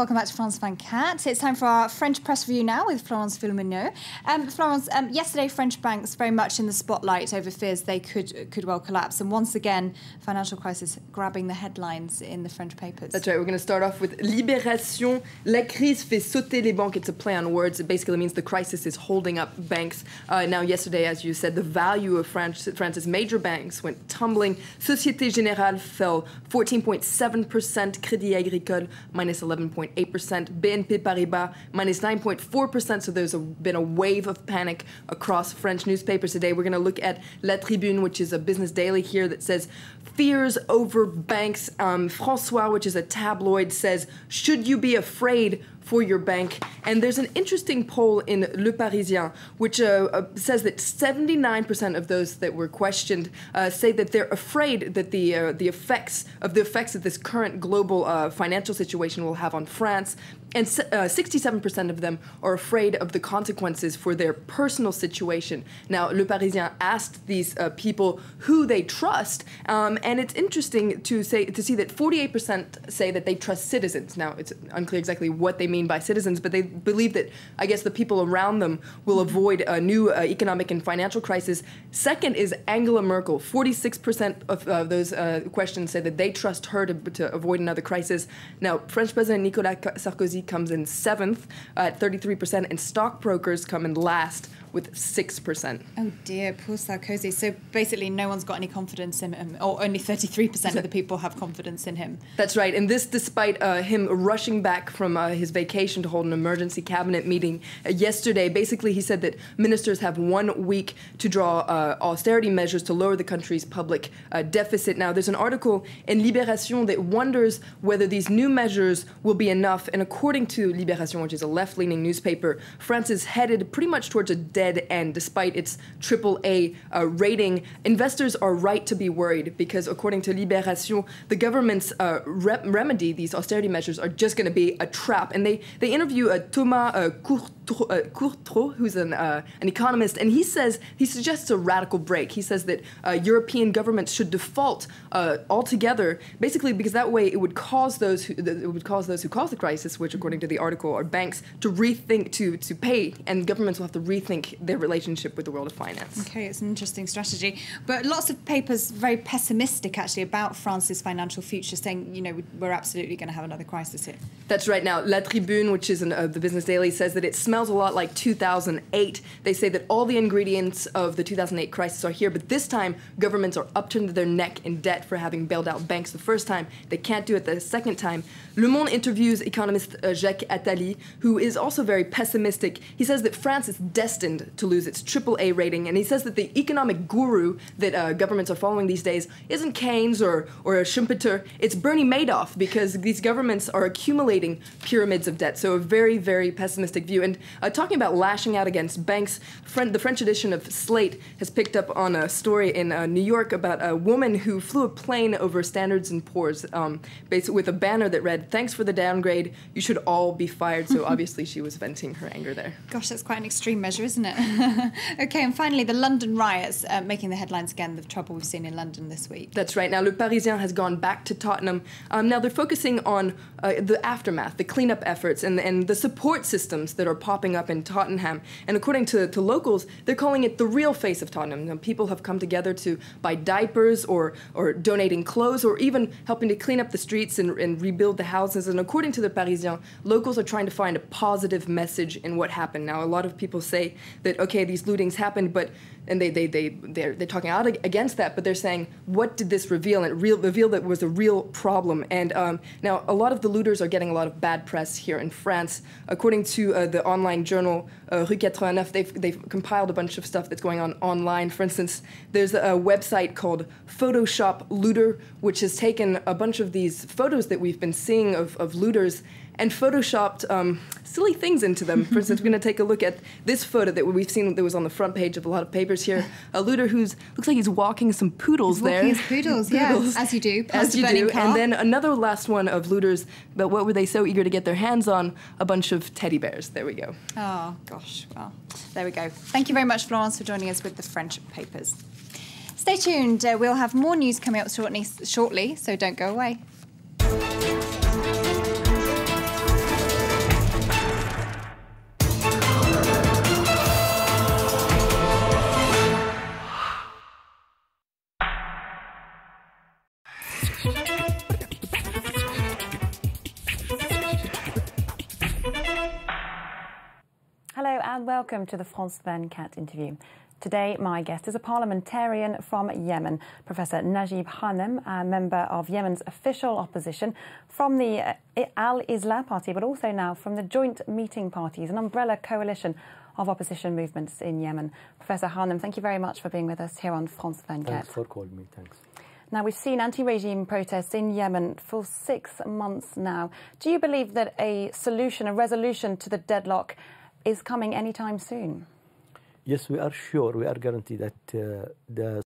Welcome back to France 24. It's time for our French press review now with Florence Villeminot. Florence, yesterday French banks very much in the spotlight over fears they could well collapse. And once again, financial crisis grabbing the headlines in the French papers. That's right. We're going to start off with Libération. La crise fait sauter les banques. It's a play on words. It basically means the crisis is holding up banks. Now, yesterday, as you said, the value of France's major banks went tumbling. Société Générale fell 14.7%. Crédit Agricole minus 11.8%. BNP Paribas minus 9.4%. So there's been a wave of panic across French newspapers today. We're going to look at La Tribune, which is a business daily here that says fears over banks. François, which is a tabloid, says, should you be afraid for your bank? And there's an interesting poll in Le Parisien which says that 79% of those that were questioned say that they're afraid that the effects of this current global financial situation will have on France. And 67% of them are afraid of the consequences for their personal situation. Now, Le Parisien asked these people who they trust, and it's interesting to see that 48% say that they trust citizens. Now, it's unclear exactly what they mean by citizens, but they believe that, I guess, the people around them will avoid a new economic and financial crisis. Second is Angela Merkel. 46% of those questions say that they trust her to avoid another crisis. Now, French President Nicolas Sarkozy comes in 7th at 33%, and stockbrokers come in last with 6%. Oh dear, poor Sarkozy. So basically no one's got any confidence in him, or only 33% of the people have confidence in him. That's right, and this despite him rushing back from his vacation to hold an emergency cabinet meeting yesterday. Basically, he said that ministers have 1 week to draw austerity measures to lower the country's public deficit. Now, there's an article in Libération that wonders whether these new measures will be enough, and according to Libération, which is a left-leaning newspaper, France is headed pretty much towards a dead end despite its AAA rating. Investors are right to be worried because, according to Libération, the government's remedy, these austerity measures, are just going to be a trap. And they interview Thomas Courteau, who's an economist, and he suggests a radical break. He says that European governments should default altogether, basically because that way it would cause those who caused the crisis, which according to the article are banks, to rethink to pay, and governments will have to rethink their relationship with the world of finance. Okay, it's an interesting strategy. But lots of papers very pessimistic, actually, about France's financial future, saying, we're absolutely going to have another crisis here. That's right. Now, La Tribune, which is the Business Daily, says that it smells a lot like 2008. They say that all the ingredients of the 2008 crisis are here, but this time governments are up to their neck in debt for having bailed out banks the first time. They can't do it the second time. Le Monde interviews economist Jacques Attali, who is also very pessimistic. He says that France is destined to lose its AAA rating, and he says that the economic guru that governments are following these days isn't Keynes or Schumpeter, it's Bernie Madoff, because these governments are accumulating pyramids of debt. So a very, very pessimistic view. And talking about lashing out against banks, the French edition of Slate has picked up on a story in New York about a woman who flew a plane over Standard & Poor's with a banner that read, "Thanks for the downgrade, you should all be fired." So obviously she was venting her anger there. Gosh, that's quite an extreme measure, isn't it? Okay, and finally, the London riots making the headlines again, the trouble we've seen in London this week. That's right. Now, Le Parisien has gone back to Tottenham. Now, they're focusing on the aftermath, the cleanup efforts, and the support systems that are popping up in Tottenham. And according to locals, they're calling it the real face of Tottenham. Now, people have come together to buy diapers or donating clothes or even helping to clean up the streets and rebuild the houses. And according to Le Parisien, locals are trying to find a positive message in what happened. Now, a lot of people say that, okay, these lootings happened, and they're talking out against that, but they're saying, what did this reveal? And it revealed that it was a real problem. And now, a lot of the looters are getting a lot of bad press here in France. According to the online journal Rue 89, they've compiled a bunch of stuff that's going on online. For instance, there's a website called Photoshop Looter, which has taken a bunch of these photos that we've been seeing of looters and photoshopped silly things into them. For instance, we're going to take a look at this photo that we've seen that was on the front page of a lot of papers here. A looter looks like he's walking some poodles there. Walking his poodles, yeah, as you do. As you do. Car. And then another last one of looters, but what were they so eager to get their hands on? A bunch of teddy bears. There we go. Oh, gosh. Well, there we go. Thank you very much, Florence, for joining us with the French papers. Stay tuned. We'll have more news coming up shortly, so don't go away. and welcome to the France 24 interview. Today, my guest is a parliamentarian from Yemen, Professor Najib Hanem, a member of Yemen's official opposition from the Al-Islah Party, but also now from the Joint Meeting Parties, an umbrella coalition of opposition movements in Yemen. Professor Hanem, thank you very much for being with us here on France 24. Thanks for calling me, thanks. Now, we've seen anti-regime protests in Yemen for 6 months now. Do you believe that a solution, a resolution to the deadlock is coming anytime soon? Yes, we are sure, we are guaranteed that the